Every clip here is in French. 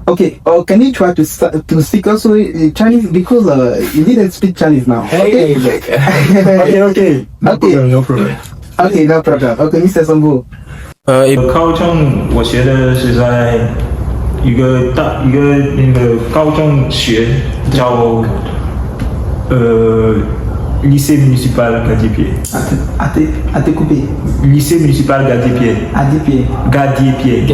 Okay, can you try to speak also Chinese because you didn't speak Chinese now. Okay. Okay. No problem. Okay, no problem. Okay, Mr. Sambu. 高中我学的是在一个那个高中学叫lycée municipal Gadier-Pied. À te couper. Lycée municipal Gadier-Pied. Gadier-Pied.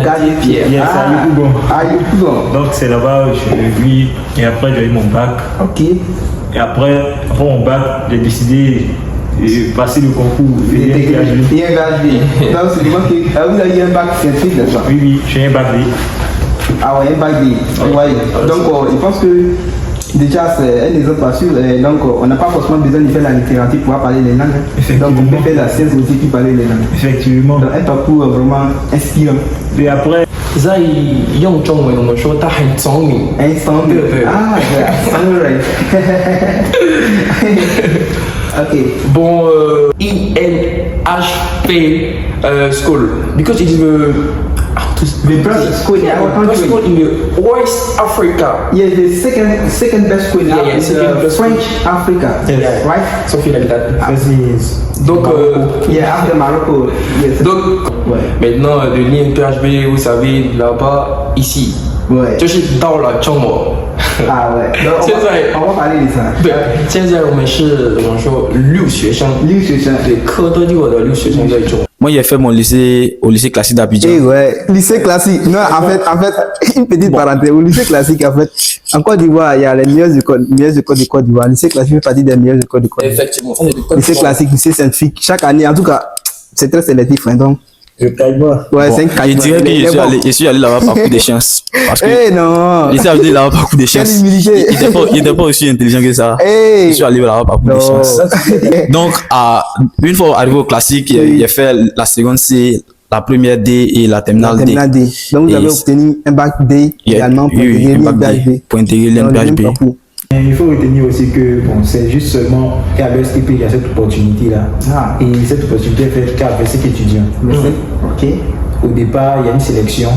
Yes, à Yopougon. Yopougon. Donc c'est là-bas que je suis venu et après j'ai eu mon bac. Ok. Et après mon bac, j'ai décidé de passer le concours. Il est un bac B. Donc c'est vraiment que vous avez un bac scientifique déjà. Oui, j'ai un bac B. Ah ouais, un bac B. Ouais. Donc je pense que déjà c'est un exemple sûr. Donc on n'a pas forcément besoin de faire la littérature pour parler les langues. Donc on peut faire la science aussi pour parler les langues. Effectivement. Donc un parcours vraiment inspirant. Et après 在用中文我们说他很聪明。很聪明。啊，对啊，聪明。Okay. Bon, INHP school because it is the best school in our country. School in the West Africa. Yes, the second best school in second best French Africa. Yes. Right? Something like that. donc after Morocco. Yes. Donc maintenant de l'INPHB, vous savez là-bas ici. 就是到了中国。啊，对。现在我们法律里啥？对，现在我们是怎么说留学生？留学生，对，科多地我的留学生在中。Moi, j'ai fait mon lycée au lycée classique d'Abidjan. Eh ouais, lycée classique. Non, en fait, une petite parenthèse. Au lycée classique, en fait, en Côte d'Ivoire, il y a les meilleures écoles de Côte d'Ivoire. Le lycée classique fait partie des meilleures écoles de Côte d'Ivoire. Effectivement. Lycée classique, lycée scientifique. Chaque année, en tout cas, c'est très sélectif. Hein, donc. Ouais, c'est un caïman. Je dirais que je suis allé là-bas par coup de chance. Parce que non. Je suis allé là-bas par coup de chance. Il n'était pas aussi intelligent que ça. Je suis allé là-bas par coup de chance. Donc, une fois arrivé au classique, j'ai fait la seconde C, la première D et la terminale D. Donc, vous avez obtenu un bac D également pour intégrer l'INPHB. Il faut retenir aussi que bon, c'est juste seulement KBSIP qui a cette opportunité-là. Et cette opportunité est faite qu'à ces étudiants. Ok. Au départ, il y a une sélection.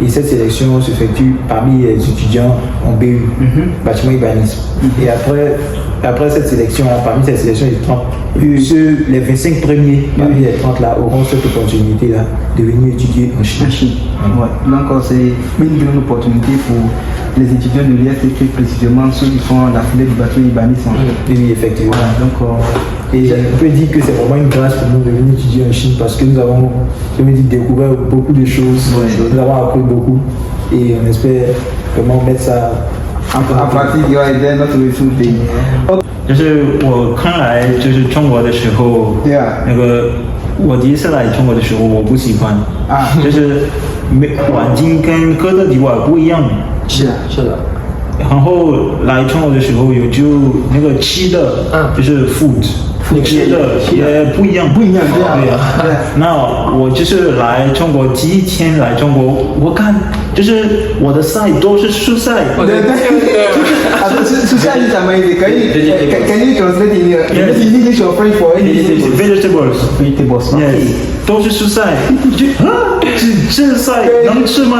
Et cette sélection s'effectue parmi les étudiants en BU, bâtiment urbanisme. Et après cette sélection, parmi cette sélection, les 25 premiers parmi les 30 là auront cette opportunité-là de venir étudier en Chine. Ouais. Donc c'est une grande opportunité pour les étudiants de l'ISTP, précisément ceux qui font la filière du bâtiment urbanisme. Oui, effectivement. Voilà, donc, et on peut dire que c'est vraiment une grâce pour nous de venir étudier en Chine parce que nous avons, découvert beaucoup de choses, nous avons appris beaucoup et on espère vraiment mettre ça en pratique，要在那里出兵。就是我刚来就是中国的时候，对啊，那个我第一次来中国的时候，我不喜欢啊，就是环境跟哥德迪瓦不一样。是的。然后来中国的时候，就那个吃的，就是 food。吃的也不一样，对啊。那我就是来中国第一天来中国，我看就是我的菜都是蔬菜。对。蔬菜是什么意思？可以 Can you translate in English or French for vegetables？ Vegetables。Yes， 都是蔬菜。这菜能吃吗？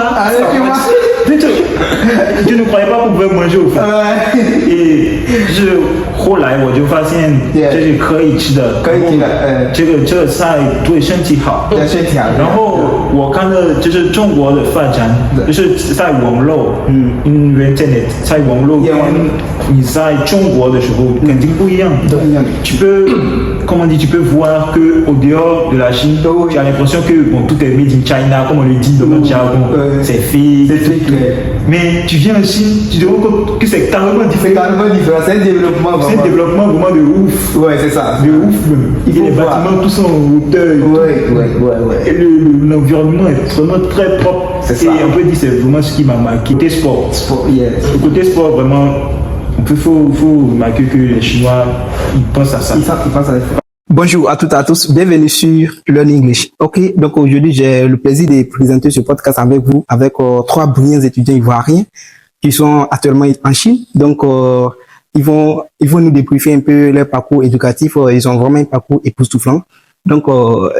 就ne croyais pas qu'on pouvait manger au fait。et 就是后来我就发现这是可以吃的，这个菜对身体好。然后我看到就是中国的发展，就是在网络，因为在网络跟你在中国的时候肯定不一样。tu peux voir que au dehors de la Chine, tu as l'impression que bon, tout est made in China, comme on le dit dans notre jargon, c'est fait. Mais tu viens en Chine, tu te rends compte que c'est carrément différent. C'est un développement vraiment. C'est un développement vraiment de ouf. Ouais, c'est ça. De ouf. Et les bâtiments tous sont en hauteur. Ouais. Et l'environnement est vraiment très propre. C'est ça. Et on peut dire c'est vraiment ce qui m'a marqué. Côté sport. Yes. Le côté sport, vraiment, il faut remarquer que les Chinois, ils pensent à ça. Ils pensent à ça. Bonjour à toutes et à tous, bienvenue sur Learn English. Ok, donc aujourd'hui j'ai le plaisir de présenter ce podcast avec vous, avec 3 brillants étudiants ivoiriens qui sont actuellement en Chine. Donc ils vont nous débriefer un peu leur parcours éducatif. Ils ont vraiment un parcours époustouflant. Donc,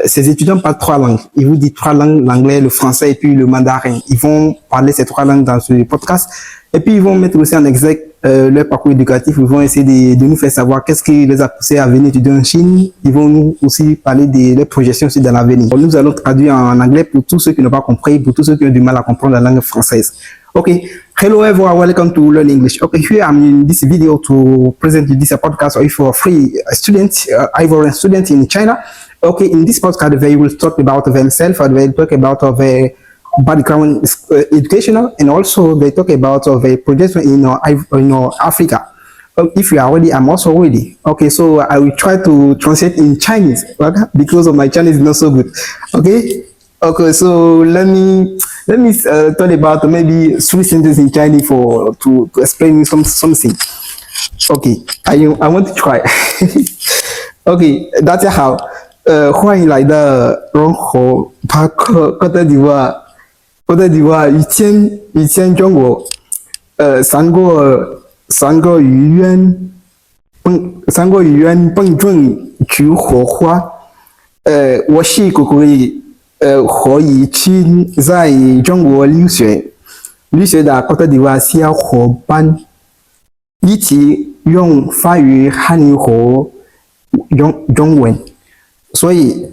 ces étudiants parlent 3 langues. Ils vous disent 3 langues, l'anglais, le français et puis le mandarin. Ils vont parler ces 3 langues dans ce podcast. Et puis, ils vont mettre aussi en exergue leur parcours éducatif. Ils vont essayer de nous faire savoir qu'est-ce qui les a poussés à venir étudier en Chine. Ils vont nous aussi parler de leurs projections aussi dans l'avenir. Nous allons traduire en anglais pour tous ceux qui n'ont pas compris, pour tous ceux qui ont du mal à comprendre la langue française. Okay. Hello everyone, welcome to Learn English. Okay, here I'm in this video to present you this podcast if you're a free student, Ivorian student in China. Okay, in this podcast they will talk about themselves, and they talk about their background educational, and also they talk about their projection in Africa. If you are ready, I'm also ready. Okay, so I will try to translate in Chinese, okay? Because of my Chinese is not so good. Okay, so let me talk about maybe 3 sentences in Chinese to explain something. Okay, I want to try. Okay, 大家好，欢迎来到融合巴克哥德迪瓦。哥德迪瓦以前中国三个语言并重去火花。我是可以和一起在中国留学的哥德迪瓦小伙伴一起用法语、汉语和中文。所以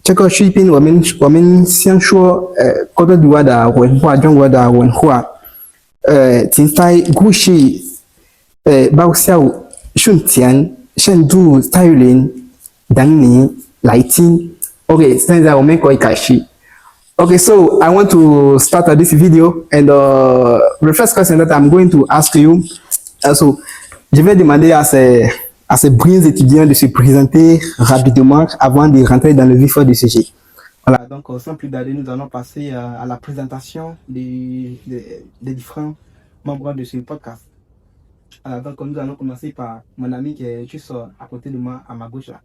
这个视频我们想说哥德迪瓦的文化、中国的文化，精彩故事，爆笑、瞬间、深度、带领等你来听。Okay, 现在我们可以开始。Okay, so I want to start this video, and the first question that I'm going to ask you, so je vais demander à ces brillants étudiants de se présenter rapidement avant de rentrer dans le vif du sujet. Voilà, donc sans plus tarder, nous allons passer à la présentation des différents membres de ce podcast. Alors, donc nous allons commencer par mon ami qui est juste à côté de moi, à ma gauche là.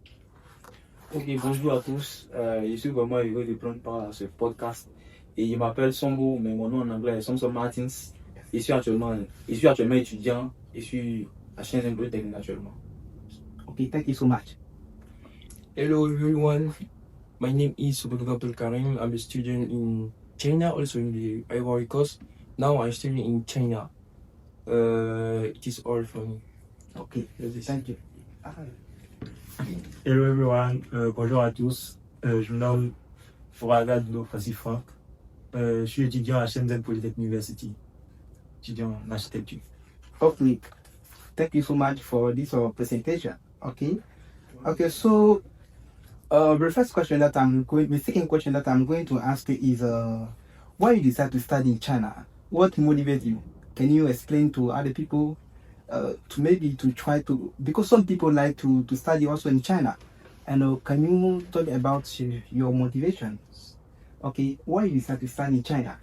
Ok, bonjour à tous. Je suis vraiment heureux de prendre part à ce podcast. Et je m'appelle Sombo, mais mon nom en anglais est Somso Martins. Je suis actuellement étudiant. Je suis à Shenzhen Polytechnic actuellement. Okay, thank you so much. Hello everyone. My name is Subodh Abdul Karim. I'm a student in China, also in the Ivory Coast. Now I'm studying in China. It is all for me. Okay, thank you. Hello everyone, bonjour à tous. Je me nomme Fouraga Dino Francis Franck. Je suis étudiant à Shenzhen Polytechnic University, étudiant en architecture. Okay, thank you so much for this presentation. Okay, so the first question that the second question that I'm going to ask is why you decided to study in China? What motivated you? Can you explain to other people? To try to, because some people like to study also in China, and can you talk about your motivations? Okay, why you decided to study in China?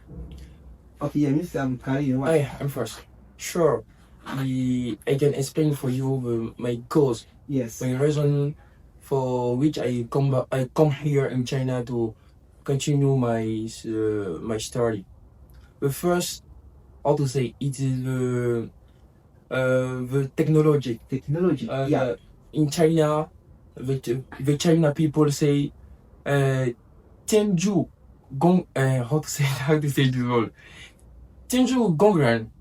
Okay, yeah, Mr. Karim. I'm first. Sure, I can explain for you my goals. Yes. My reason for which I come here in China to continue my study. The first, how to say, it is the technology. Yeah. In China, the China people say, Tianzhu Gong. How to say this word? Tianzhu Gongren.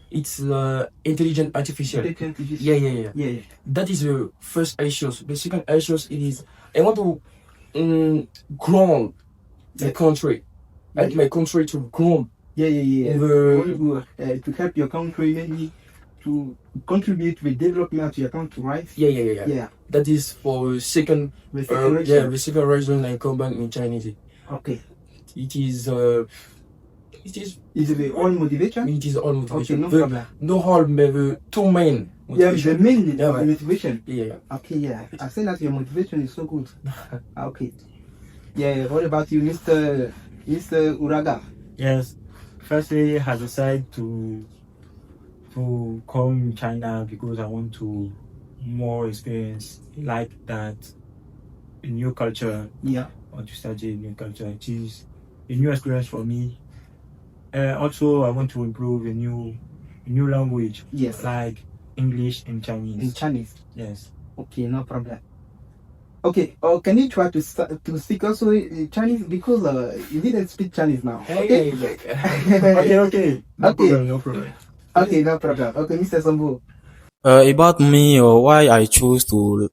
It's intelligent artificial. Yeah. That is the first issue. The second issue it is I want to grow the country. I want my country to grow. Yeah. To help your country, maybe to contribute to the development of your country, right? Yeah. That is for the second reason I come back in Chinese. Okay. It is the only motivation? It is the only motivation. Okay, no problem. No harm, but the two main motivation. Yeah, the main motivation. Yeah. Okay, yeah. I say that your motivation is so good. Okay. Yeah, what about you, Mr. Uraga? Yes. Firstly, I decided to come to China because I want to more experience like that, a new culture. Yeah. I want to study a new culture. It is a new experience for me. Also, I want to improve a new language. Yes. Like English and Chinese. In Chinese. Yes. Okay, no problem. Okay. Can you try to speak also Chinese because you didn't speak Chinese now. Okay. Okay. No problem. Okay, no problem. Okay, Mr. Sambo. About me or why I chose to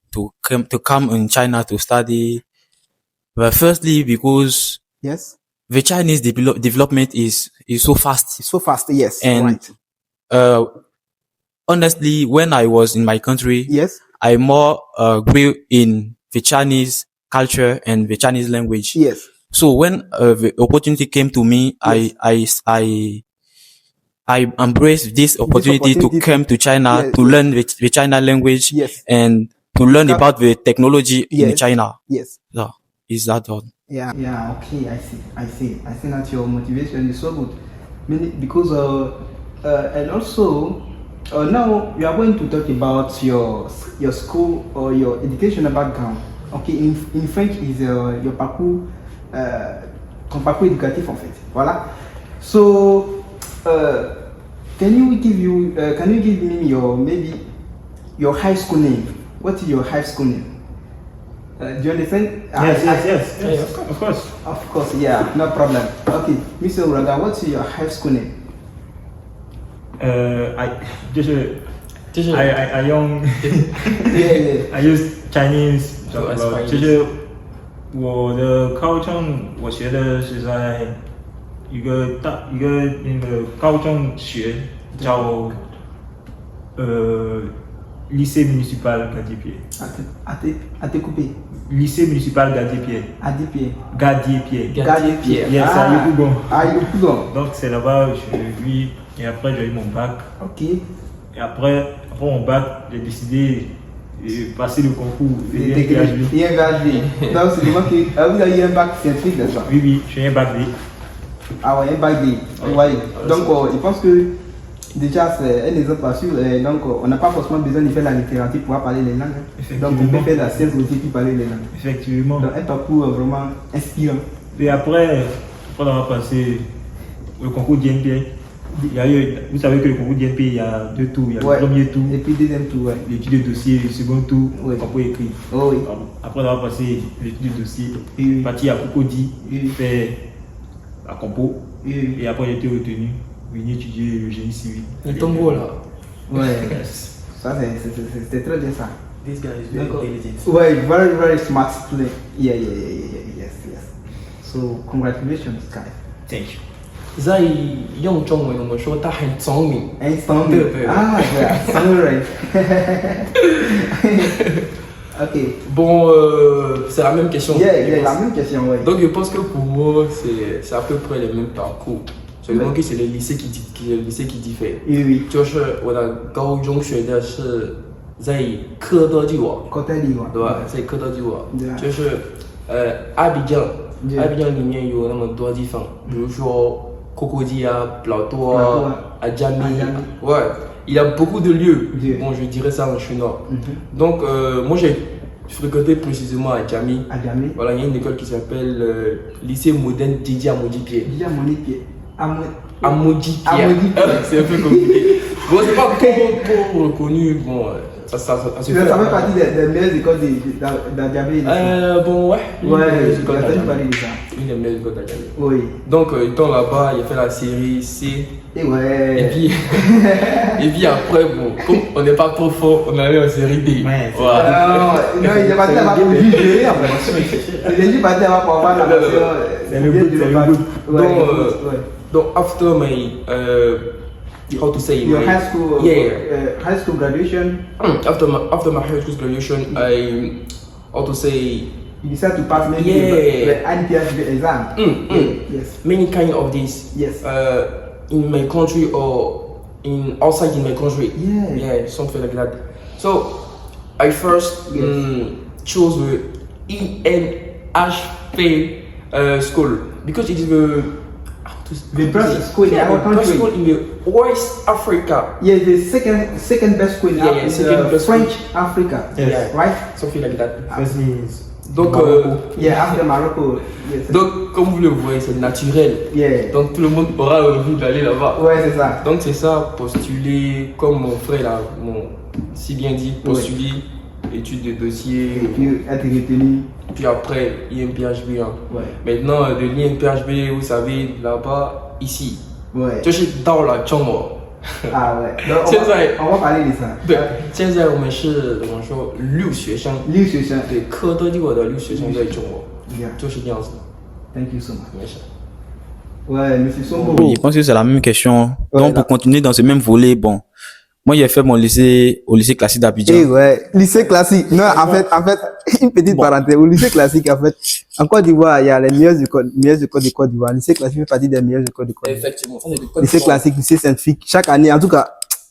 come in China to study. Well, firstly, because Yes. the Chinese development is so fast. So fast, yes. And right. Honestly, when I was in my country, yes, I more grew in the Chinese culture and the Chinese language. Yes. So when the opportunity came to me, yes. I embraced this opportunity to come to China to learn the China language and to learn about the technology in China. Yes. So, is that all? Yeah. Okay, I see that your motivation is so good. Because and also now we are going to talk about your school or your educational background. Okay, in French is your parcours, ton parcours éducatif en fait. Voilà. So can you give me your high school name? What is your high school name? Do you understand? Yes. Of course. Of course, yeah, no problem. Okay, Mr. Uraga, what's your high school name? I use Chinese. 就是我的高中，我学的是在一个那个高中学叫lycée municipal Gadier-Pied. À te couper. Lycée municipal Gadier-Pied. Gadier-Pied. Yes, à Yopougon. À Yopougon. Donc c'est là-bas que je vis et après j'ai eu mon bac. Ok. Et après mon bac, j'ai décidé de passer le concours. Il y a un bac D. Donc c'est vraiment que vous avez un bac scientifique déjà. Oui, j'ai un bac D. Ah ouais, un bac D. Ouais. Donc je pense que déjà c'est un exemple à suivre. Donc on n'a pas forcément besoin de faire la littérature pour parler les langues. Donc on peut faire la science aussi pour parler les langues. Effectivement. Donc un parcours vraiment inspirant. Et après avoir passé le concours DNP, il y a eu, vous savez que le concours DNP, il y a deux tours. Il y a le premier tour, et puis deuxième tour, l'étude de dossier, le second tour, le concours écrit. Oh, oui. Après avoir passé l'étude de dossier, parti à Cocody, faire la compo, et après j'ai été retenu, venir étudier le génie civil. Le tombeau là. Ouais, ça c'était très bien ça. This guy is very intelligent. Ouais, very smart student. Yeah, yes. So congratulations, guy. Thank you. 在用中文我们说他很聪明。很聪明。对。Ah, yeah, 聪明。Ok. Bon, c'est la même question. Yeah, la même question, oui. Donc je pense que pour moi, c'est à peu près le même parcours. Seulement que c'est le lycée qui diffère. Oui. 就是我的高中学的是在科德基瓦。科德基瓦。对吧？在科德基瓦。就是阿比江里面有那么多地方，比如说 Cocody, Plateau, Adjami. Ouais, il y a beaucoup de lieux. Bon, je dirais ça en chinois. Donc, moi j'ai fréquenté précisément à Adjami. Voilà, il y a une école qui s'appelle lycée moderne Didier Amodipié. Amodipié. C'est un peu compliqué. Bon, c'est pas trop reconnu. Bon, ça se fait. Ça fait partie des meilleures écoles d'Adjami. Bon, ouais. Une des meilleures écoles d'Adjami. Oui. Donc, étant là-bas, il a fait la série C. Et puis après, bon, comme on n'est pas trop fort, on allait en série D. Ouais. Voilà. Non, il est parti là-bas pour juger en fait. Il est juste parti là-bas pour avoir la passion. C'est le but. Donc, after my, how to say, your high school, high school graduation. After my high school graduation, how to say. You decide to pass maybe the INTS exam. Yes. Many kind of this. Yes. In my country or outside in my country. Yeah, something like that. So I first chose the ENHP school because it is the best school in our country. Best school in the West Africa. Yeah, the second best school in French Africa. Yes. Right? Something like that. Donc, after Morocco. Yes. Donc, comme vous le voyez, c'est naturel. Yeah. Donc, tout le monde aura envie d'aller là-bas. Ouais, c'est ça. Donc, c'est ça, postuler, comme mon frère là, si bien dit, postuler étude de dossier. Et puis être retenu. Puis après, INPHB. Hein. Ouais. Maintenant, de l'INPHB, vous savez, là-bas, ici. Ouais. 就是到了中国。啊，ouais. Donc, on va parler de ça. 对，现在我们是怎么说？留学生。留学生。对，科多利我的留学生在中国。Yeah. 就是这样子。Thank you so much. 没事。Ouais, monsieur Sombo. Oui, je pense que c'est la même question. Ouais, donc, pour continuer dans ce même volet, bon, moi, j'ai fait mon lycée au lycée classique d'Abidjan. Eh ouais, lycée classique. Non, en fait, une petite parenthèse. Au lycée classique, en fait, en Côte d'Ivoire, il y a les meilleures écoles de Côte d'Ivoire. Le lycée classique fait partie des meilleures écoles de Côte d'Ivoire. Effectivement, ça c'est des Lycée classique, lycée scientifique. Chaque année, en tout cas,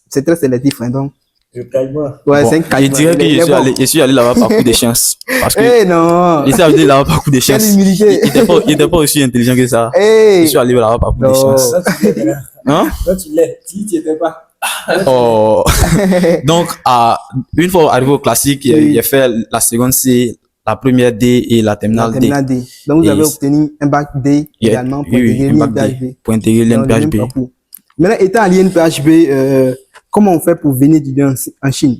c'est très sélectif, hein, donc. Le caïman. Ouais, Bon, c'est un caïman. je dirais que je suis allé là-bas par coup de chance. Parce que Eh non! je suis allé là-bas par coup de chance. Quelle humilité. Il était pas aussi intelligent que ça. Hey! Je suis allé là-bas par coup de Non. chance. Hein? Toi, tu l'es. Si tu n'y étais pas. Oh. Donc, une fois arrivé au classique, Oui. j'ai fait la seconde C, la première D et la terminale D. Terminal D. Donc, vous Et avez obtenu un bac D également pour Oui, intégrer un bac l'INPHB. D pour intégrer Dans le même l'INPHB. parcours. Maintenant, étant à l'INPHB, comment on fait pour venir étudier en Chine?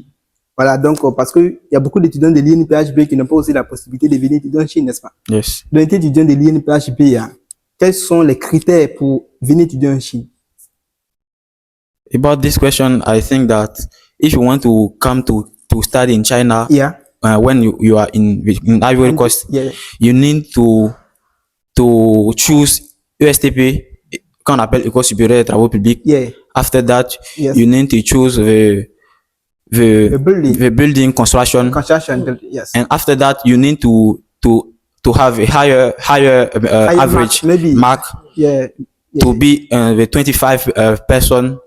Voilà, donc, parce qu'il y a beaucoup d'étudiants de l'INPHB qui n'ont pas aussi la possibilité de venir étudier en Chine, n'est-ce pas? Yes. Donc, étudiant de l'INPHB, hein, quels sont les critères pour venir étudier en Chine? About this question, I think that if you want to come to study in China, Yeah. when you are in Ivory Coast, Yeah. you need to choose ESTP, qu'on appelle École supérieure des travaux publics. Yeah. After that, Yes. you need to choose the building. construction, Construction. Yes. and after that, you need to have a higher average mark, maybe. Yeah. to be the 25 person.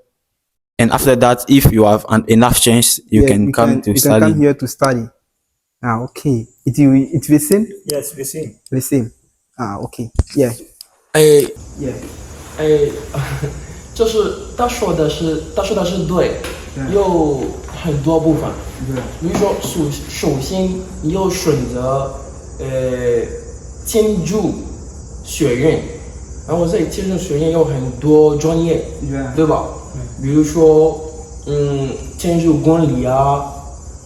And after that, if you have enough chance, you can come to you study. can come here to study. Ah, okay. It the same? Yes, the same. The same. Ah, okay. Yeah. Yeah. 就是他说的是对，有很多部分。比如说，首先你要选择建筑学院，然后在建筑学院有很多专业，对吧？比如说，建筑管理啊，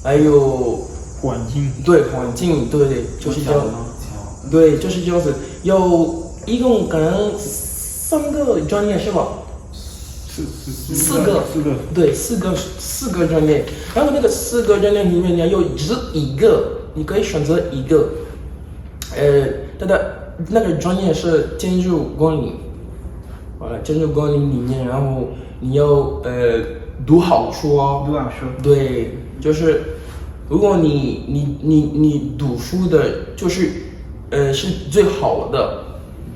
还有环境。对环境，对，就是这样。对，就是这样子。有一共可能3个专业是吧？四个，对，四个专业。然后那个4个专业里面，你有只一个，你可以选择一个。它的那个专业是建筑管理，完了，建筑管理里面，然后你要读好书啊。读好书。对，就是如果你读书的，就是是最好的，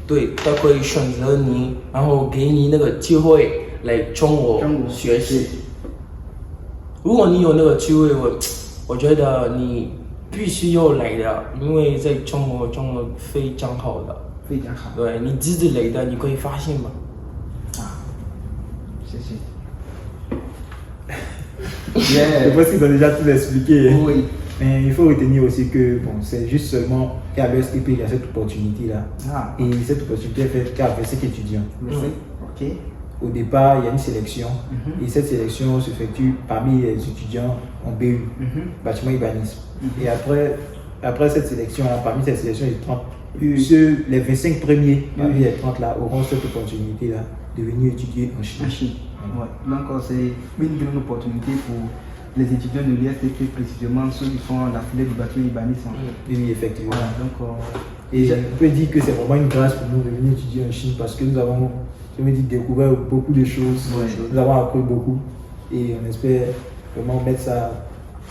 对，他可以选择你，然后给你那个机会来中国学习。如果你有那个机会，我觉得你必须要来的，因为在中国非常好的，非常好。对，你自己来的，你可以发现嘛。啊，谢谢。Je pense qu'ils ont déjà tout expliqué. Oui. Mais il faut retenir aussi que bon, c'est juste seulement qu'à l'ESTP, il y a cette opportunité-là. Ah. Et cette opportunité est faite qu'avec 5 étudiants. Ok. Au départ, il y a une sélection. Et cette sélection s'effectue parmi les étudiants en BU, bâtiment urbanisme. Et après cette sélection, parmi cette sélection, les 25 premiers, parmi les 30 là, auront cette opportunité-là de venir étudier en Chine. Ouais. Donc c'est une grande opportunité pour les étudiants de l'ISTP, précisément ceux qui font la filière du bâtiment urbanisme. Oui, effectivement. Voilà, donc, et on peut dire que c'est vraiment une grâce pour nous de venir étudier en Chine parce que nous avons, je me dis, découvert beaucoup de choses, nous avons appris beaucoup et on espère vraiment mettre ça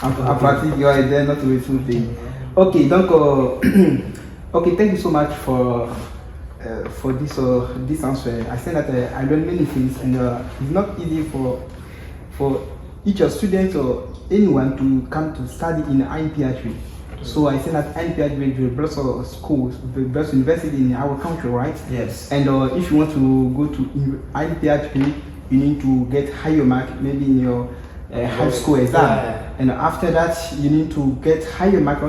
en pratique. Yeah, they're not really thing. Okay, donc, okay, thank you so much for this answer. I think that I learned many things, and it's not easy for each student or anyone to come to study in INPHB. So I think that INPHB is the best schools, the best university in our country, right? Yes. And if you want to go to INPHB, you need to get higher mark, maybe in your high school exam. Yeah. And after that, you need to get higher mark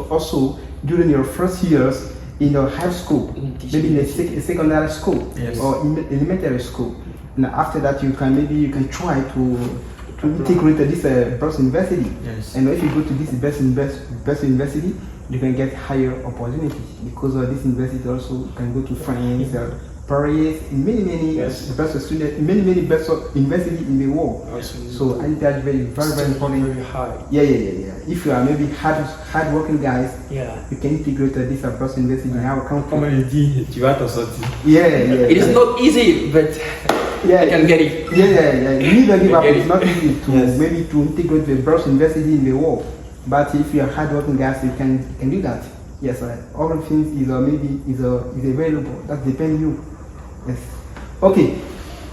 also during your first years in your high school, maybe in a secondary school or elementary school. And after that, you can try to integrate this best university. Yes. And if you go to this best university, you can get higher opportunities because this university also can go to France, Paris, many Yes. best students, many best university in the world. Absolutely. So I think that's very important. Very high. Yeah. If you are maybe hard-working guys, Yeah. you can integrate this best university in our country. Comme elle dit, tu vas t'en sortir. Yeah. It is not easy, but Yeah, you can get it. Yeah. You never give up. Get It's it. not easy to Yes. maybe to integrate the best university in the world. But if you are hardworking guys, you can do that. Yes, all of things is available. That depends you. Yes. Okay.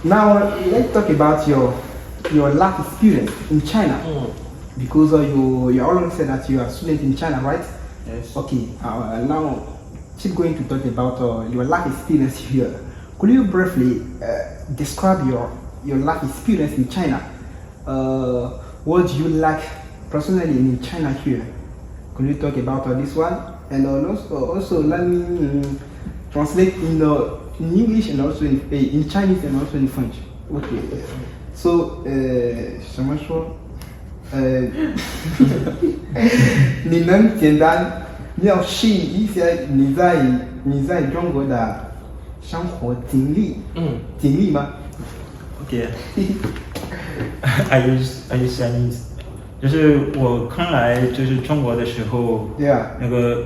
Now let's talk about your life experience in China, because you already said that you are a student in China, right? Yes. Okay. Now she's going to talk about your life experience here. Could you briefly describe your life experience in China? What do you like personally in China here? Could you talk about this one? And also let me translate in English and also in Chinese and also in French. Okay. So, 什么说？你能简单描述一下你在中国的生活经历吗？ OK， I use Chinese， 就是我刚来就是中国的时候， Yeah. 那个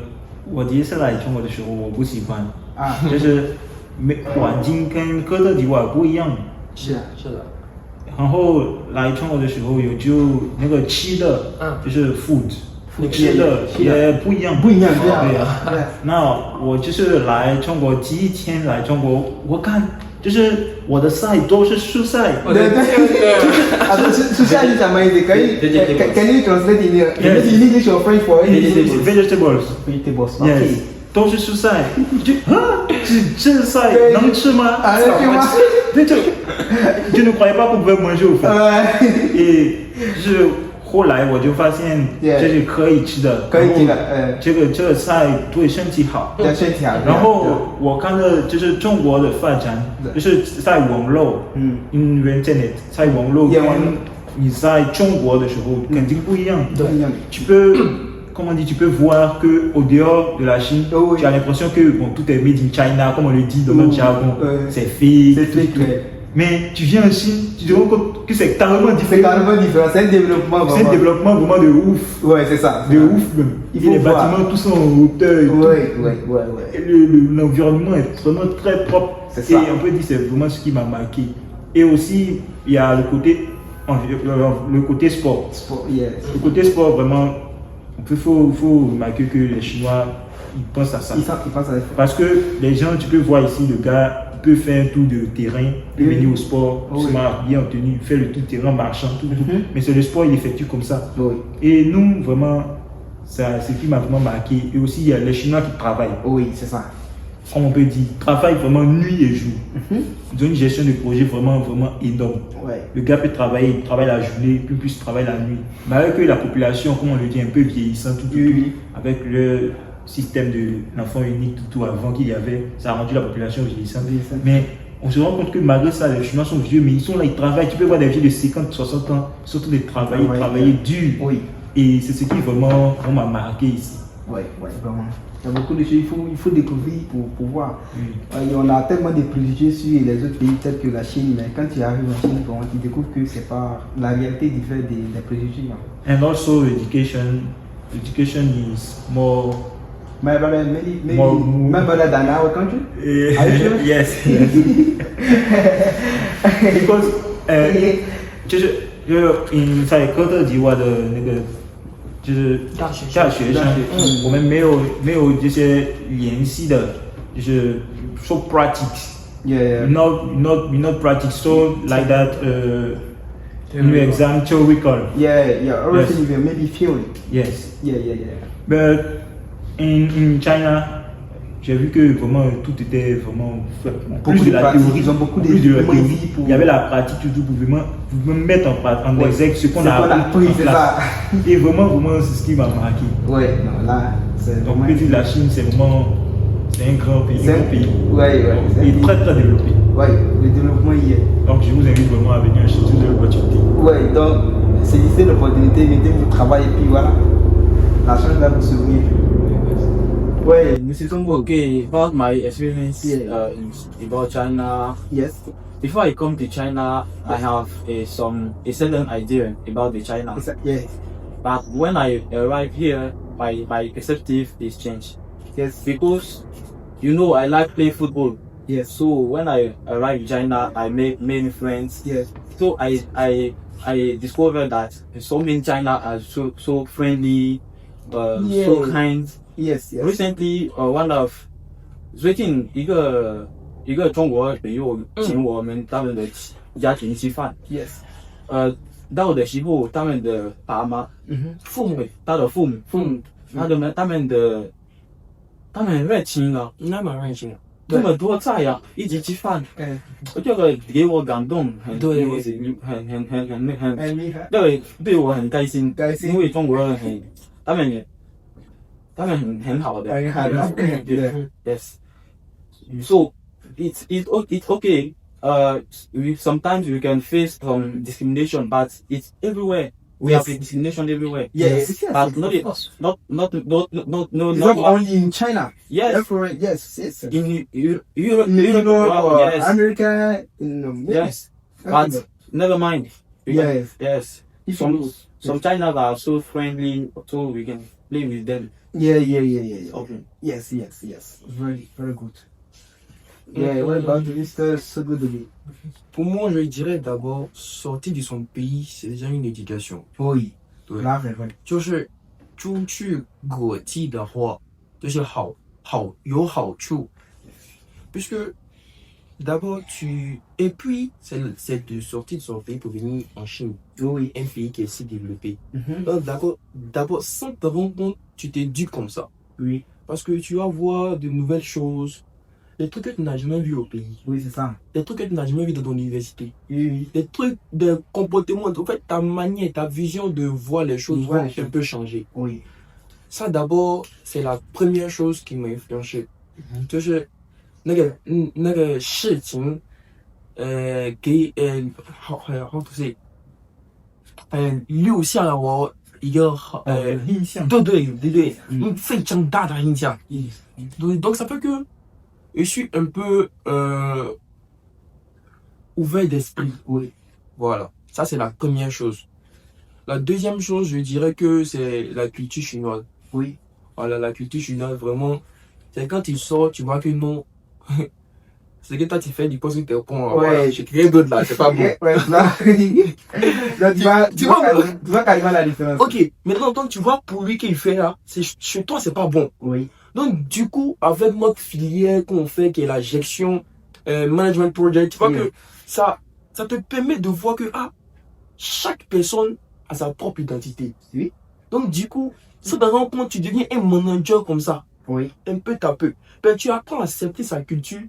我第一次来中国的时候，我不喜欢，啊就是环境跟哥德迪瓦不一样，是的。然后来中国的时候有就那个吃的，就是 food， 吃的也不一样，不一样，对啊，对啊。那我就是来中国第一天来中国，我看就是我的菜都是蔬菜。对。啊，蔬菜是什么意思？可以 Can you translate in English or French for Vegetables. Vegetables. Yes. Okay. 都是蔬菜，就这菜能吃吗？能吃吗？就ne croyais pas qu'on pouvait manger au fait. Et 就是后来我就发现这是可以吃的，这个菜对身体好。然后我看到就是中国的发展，就是在网络，Internet 在网络跟你在中国的时候肯定不一样。tu peux voir qu'au dehors de la Chine, tu as l'impression que tout est made in China, comme on le dit dans notre jargon, c'est fake, tout. Mais tu viens en Chine, tu te rends compte que c'est carrément différent. C'est un développement vraiment. C'est un développement vraiment de ouf. Ouais, c'est ça. De ouf même. Et les bâtiments tous sont en hauteur. L'environnement est vraiment très propre. Et on peut dire que c'est vraiment ce qui m'a marqué. Et aussi, il y a le côté sport. Le côté sport, vraiment, il faut remarquer que les Chinois, ils pensent à ça. Parce que les gens, tu peux voir ici, le gars peut faire un tour de terrain, peut venir au sport, bien en tenue, faire le tour de terrain marchant, tout. Mais c'est le sport, il effectue comme ça. Et nous, vraiment, c'est ce qui m'a vraiment marqué. Et aussi, il y a les Chinois qui travaillent. Oui, c'est ça. Comme on peut dire, travaillent vraiment nuit et jour. Ils ont une gestion de projet vraiment énorme. Le gars peut travailler, il travaille la journée, puis il travaille la nuit. Mais avec la population, comme on le dit, un peu vieillissante, tout, avec le système de l'enfant unique, tout avant qu'il y avait, ça a rendu la population vieillissante. Mais on se rend compte que malgré ça, les Chinois sont vieux, mais ils sont là, ils travaillent. Tu peux voir des vieux de 50, 60 ans, surtout de travailler dur. Et c'est ce qui vraiment m'a marqué ici. Oui, vraiment. Il y a beaucoup de choses il faut découvrir pour voir. On a tellement de préjugés sur les autres pays tels que la Chine, mais quand tu arrives en Chine, tu découvres que c'est pas la réalité diffère des préjugés. And also education is more. My brother than our country? Are you sure? Yes. Because 就是在哥德迪瓦的那个就是大学上，我们没有这些联系的，就是 so practice. Not practice so like that. New exam theoretical. Everything will maybe theory. Yes. But in China, j'ai vu que vraiment tout était vraiment plus de la théorie. Ils ont beaucoup de théorie. Il y avait la pratique, tout pour vraiment mettre en exergue ce qu'on a appris. C'est ça. Et vraiment, c'est ce qui m'a marqué. Là, c'est donc, on peut dire que la Chine, c'est vraiment un grand pays. Et très développé. Le développement y est. Donc, je vous invite vraiment à venir à Chine si vous avez l'opportunité. Ouais, donc, saisissez l'opportunité, mettez-vous au travail et puis voilà. La chance va vous sourire. Ouais, Monsieur Sombo. Okay, about my experience about China. Yes. Before I come to China, I have a certain idea about the China. Yes. But when I arrive here, my perspective is changed. Yes. Because I like play football. Yes. So when I arrive in China, I make many friends. Yes. So I discovered that so many China are so friendly, so kind. Yes. Yes. Recently, one of 最近一个中国朋友请我们他们的家庭吃饭。Yes. 到我的时候，他们的爸妈，父母，他的父母，他们很热情啊，那蛮热情的。这么多菜呀，一起吃饭，这个给我感动，很对，对我很开心，因为中国人他们很好的，对 ，yes， so it's okay. Sometimes we can face some discrimination, but it's everywhere. We have discrimination everywhere. Yes. But not only in China. Yes. Everywhere. Yes. In Europe, yes. America. Yes. But never mind. Yes. Some China are so friendly, so we can play with them. Yeah. Okay. Yes. Very good. Yeah, what about Mr. Sogodobi? Pour moi, je dirais d'abord, sortir de son pays, c'est déjà une éducation. Oui. 对， vrai. 就是出去国际的话，就是有好处。Puisque d'abord et puis c'est de sortir de son pays pour venir en Chine. Oui. Un pays qui est si développé. Donc d'abord, sans te rendre compte, tu t'éduques comme ça. Oui. Parce que tu vas voir de nouvelles choses. Des trucs que tu n'as jamais vus au pays. Oui, c'est ça. Des trucs que tu n'as jamais vus dans ton université. Oui. Des trucs de comportement. En fait, ta manière, ta vision de voir les choses va un peu changer. Oui. Ça, d'abord, c'est la première chose qui m'a influencé. 就是那个事情，给how to say，留下了我一个印象。对，非常大的印象。Donc ça fait que je suis un peu ouvert d'esprit. Oui. Voilà. Ça, c'est la première chose. La deuxième chose, je dirais que c'est la culture chinoise. Oui. Voilà, la culture chinoise, vraiment. C'est quand tu sors, tu vois que non. C'est que toi, tu fais du poste que t'es au point. Ouais. J'ai créé d'autres là, c'est pas bon. Ouais, là. tu vois carrément la différence. Ok, maintenant, donc, tu vois, pour lui qu'il fait là, chez toi, c'est pas bon. Oui. Donc, du coup, avec notre filière qu'on fait, qui est la gestion management project, tu vois que ça te permet de voir que chaque personne a sa propre identité. Oui. Donc, du coup, ça te rend compte, tu deviens un manager comme ça. Oui. Un peu à peu. Ben, tu apprends à accepter sa culture,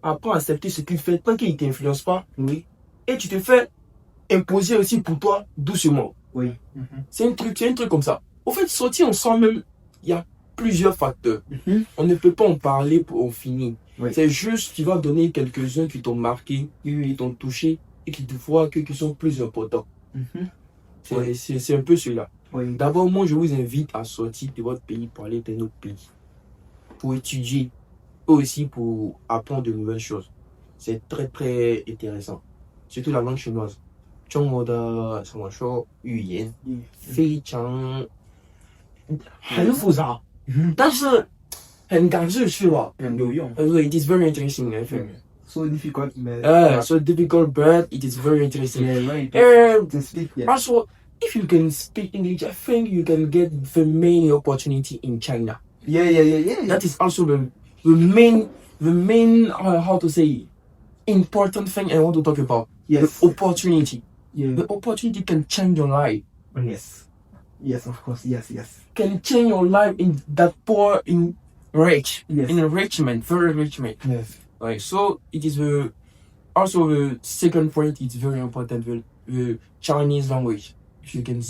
apprends à accepter ce qu'il fait, tant qu'il ne t'influence pas. Oui. Et tu te fais imposer aussi pour toi, doucement. Oui. C'est un truc comme ça. Au fait, sortir ensemble, même, il y a plusieurs facteurs. On ne peut pas en parler pour finir. Oui. C'est juste, tu vas donner quelques-uns qui t'ont marqué, qui t'ont touché et qui te voient qui sont plus importants. C'est un peu celui-là. Oui. D'abord, moi, je vous invite à sortir de votre pays pour aller dans un autre pays. Pour étudier, aussi pour apprendre de nouvelles choses. C'est très, très intéressant. Surtout la langue chinoise. 中国的怎么说语言非常很复杂，但是很感兴趣吧，很有用。It is very interesting, I think. So difficult, man. So difficult, but it is very interesting. Yeah, very interesting to speak. Yeah. Also, if you can speak English, I think you can get the main opportunity in China. Yeah. That is also the main how to say important thing I want to talk about. Yes. The opportunity. Yeah. The opportunity can change your life. Yes, of course. Yes. Can change your life in that poor, in rich, Yes. in enrichment, very enrichment. Yes. Right. So it is also the second point. It's very important. The Chinese language. If you can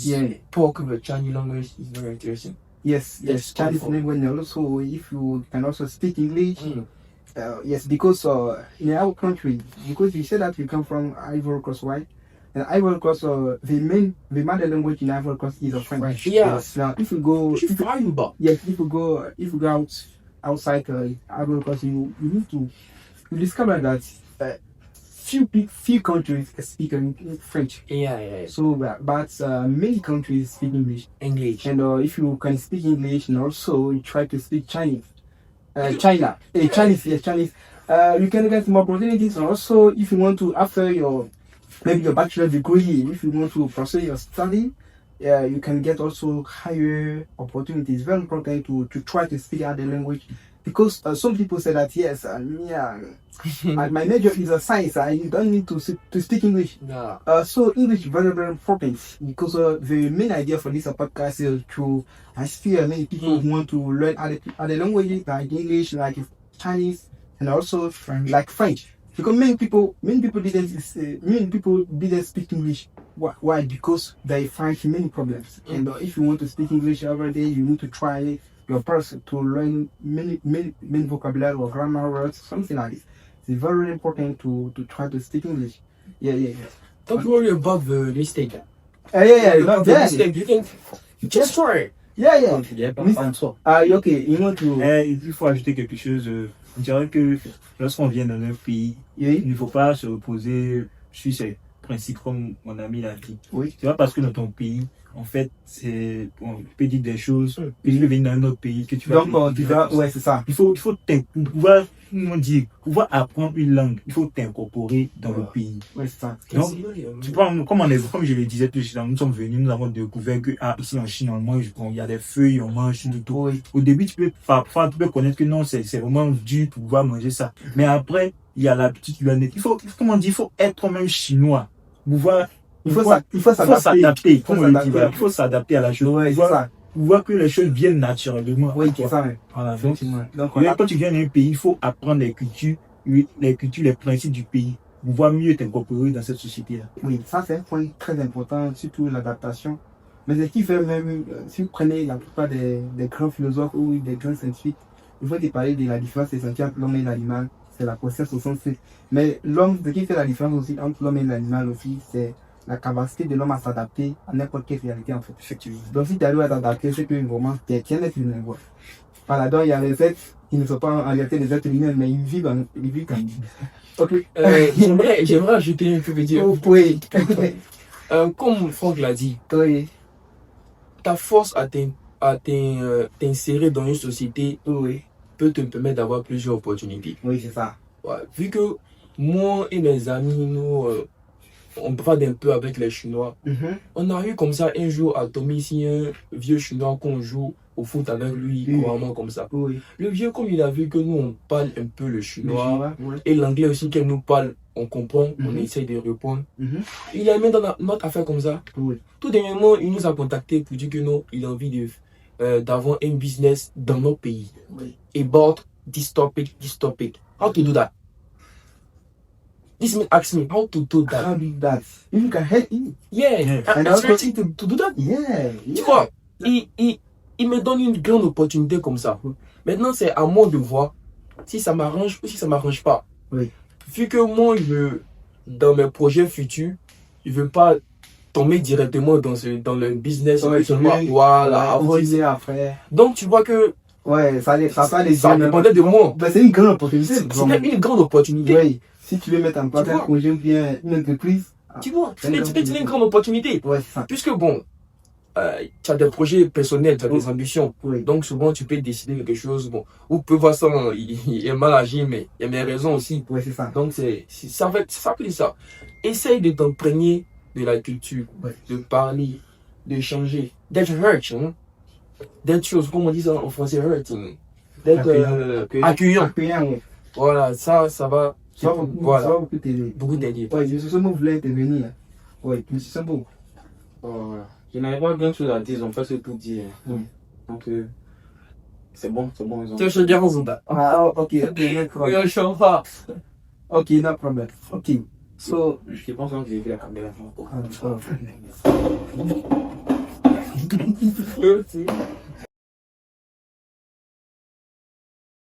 talk the Chinese language, it's very interesting. Yes. Chinese language. Also, if you can also speak English. Yes, because in our country, because you said that you come from Ivory Coast, right? And Ivory Coast, the mother language in Ivory Coast is French. Yeah. Yes. Now, if you go outside Ivory Coast, you need to discover that few countries speak French. Yeah. So, but many countries speak English. And if you can speak English and also you try to speak Chinese, Chinese. You can get more opportunities. And also, if you want to, after your bachelor degree, if you want to pursue your study, you can get also higher opportunities. Very important to try to speak other language, because some people say that yes, my major is a science. You don't need to speak English. No. So English is very, very important, because the main idea for this podcast is to inspire many people who want to learn other languages like English, like Chinese, and also like French. Because many people didn't speak English. Why? Because they find many problems. And if you want to speak English every day, you need to try your person to learn many vocabulary or grammar words, something like this. It's very important to try to speak English. Yeah. Don't worry about the mistake. Yeah. Mistake. You can just try. Yeah. Okay, you want to... Il faut ajouter quelque chose. On dirait que lorsqu'on vient dans un pays, il ne faut pas se reposer sur ces principes comme mon ami l'a dit. Oui. C'est pas parce que dans ton pays, en fait, tu peux dire des choses, puis tu veux venir dans un autre pays que tu vas... ouais, c'est ça. Il faut pouvoir apprendre une langue, il faut t'incorporer dans le pays. Ouais, c'est ça. Donc, tu prends, comme je le disais tout à l'heure, nous sommes venus, nous avons découvert que ici en Chine, on mange, il y a des feuilles, on mange tout. Oui. Au début, tu peux connaître que non, c'est vraiment dur pour pouvoir manger ça. Mais après, il y a l'habitude, il faut être même chinois. Il faut s'adapter, comme on le dit, il faut s'adapter à la chose. Ouais, c'est ça. Voir que les choses viennent naturellement. Oui, c'est ça. Voilà, donc quand tu viens dans un pays, il faut apprendre les cultures, les principes du pays, pour pouvoir mieux t'incorporer dans cette société-là. Oui, ça c'est un point très important, surtout l'adaptation. Mais ce qui fait même, si vous prenez la plupart des grands philosophes ou des grands scientifiques, il faut parler de la différence essentielle entre l'homme et l'animal, c'est la conscience au sens. Mais l'homme, ce qui fait la différence aussi entre l'homme et l'animal aussi, c'est la capacité de l'homme à s'adapter à n'importe quelle réalité en fait. Effectivement. Donc si tu arrives à t'adapter, c'est que vraiment tu es un être humain. Voilà, donc il y a les êtres qui ne sont pas en réalité des êtres humains, mais ils vivent comme ok. J'aimerais ajouter un peu de dire. Oui. Comme Franck l'a dit, oui. Ta force à t'insérer dans une société peut te permettre d'avoir plusieurs opportunités. Oui, c'est ça. Ouais. Vu que moi et mes amis, nous, on parle un peu avec les Chinois. On a eu comme ça un jour à Tommy, ici, un vieux Chinois qu'on joue au foot avec lui, couramment comme ça. Oui. Le vieux, comme il a vu que nous, on parle un peu le chinois, et l'anglais aussi, qu'elle nous parle, on comprend, on essaye de répondre. Il a mis dans notre affaire comme ça. Tout dernièrement, il nous a contacté pour dire que non, il a envie d'avoir un business dans notre pays. About this topic. How to do that? This man asked me how to do that. How do that? You can help him. Yeah. And I'm trying to do that. Yeah. Tu vois, il me donne une grande opportunité comme ça. Maintenant, c'est à moi de voir si ça m'arrange ou si ça m'arrange pas. Oui. Vu que moi, dans mes projets futurs, je veux pas tomber directement dans le business. Voilà. Après. Donc, tu vois que ouais, ça dépendait de moi. Ben, c'est une grande opportunité. C'est une grande opportunité. Oui. Si tu veux mettre en place un projet ou bien une entreprise. Tu vois, c'est une grande opportunité. Ouais, ça. Puisque bon, tu as des projets personnels, tu as des ambitions. Oui. Donc souvent, tu peux décider quelque chose. Bon, vous pouvez voir ça, il est mal agi, mais il y a mes raisons aussi. Oui, c'est ça. Donc ça fait ça. Essaye de t'imprégner de la culture, de parler, d'échanger, d'être hurting, d'être chose, comme on dit ça en français, hurting, d'être accueillant. Oui. Voilà, ça va. Ça va beaucoup t'aider. Beaucoup t'aider. Oui, je suis ce mot voulait intervenir. Oui, M. Sambo. Voilà. Je n'avais pas grand chose à dire, ils ont fait tout dire. Donc, c'est bon, ils ont... Tu veux bien raison. Ah, ok, no problem. Ok, no problem. Ok, so... Je pense que j'ai vu la caméra. Ah,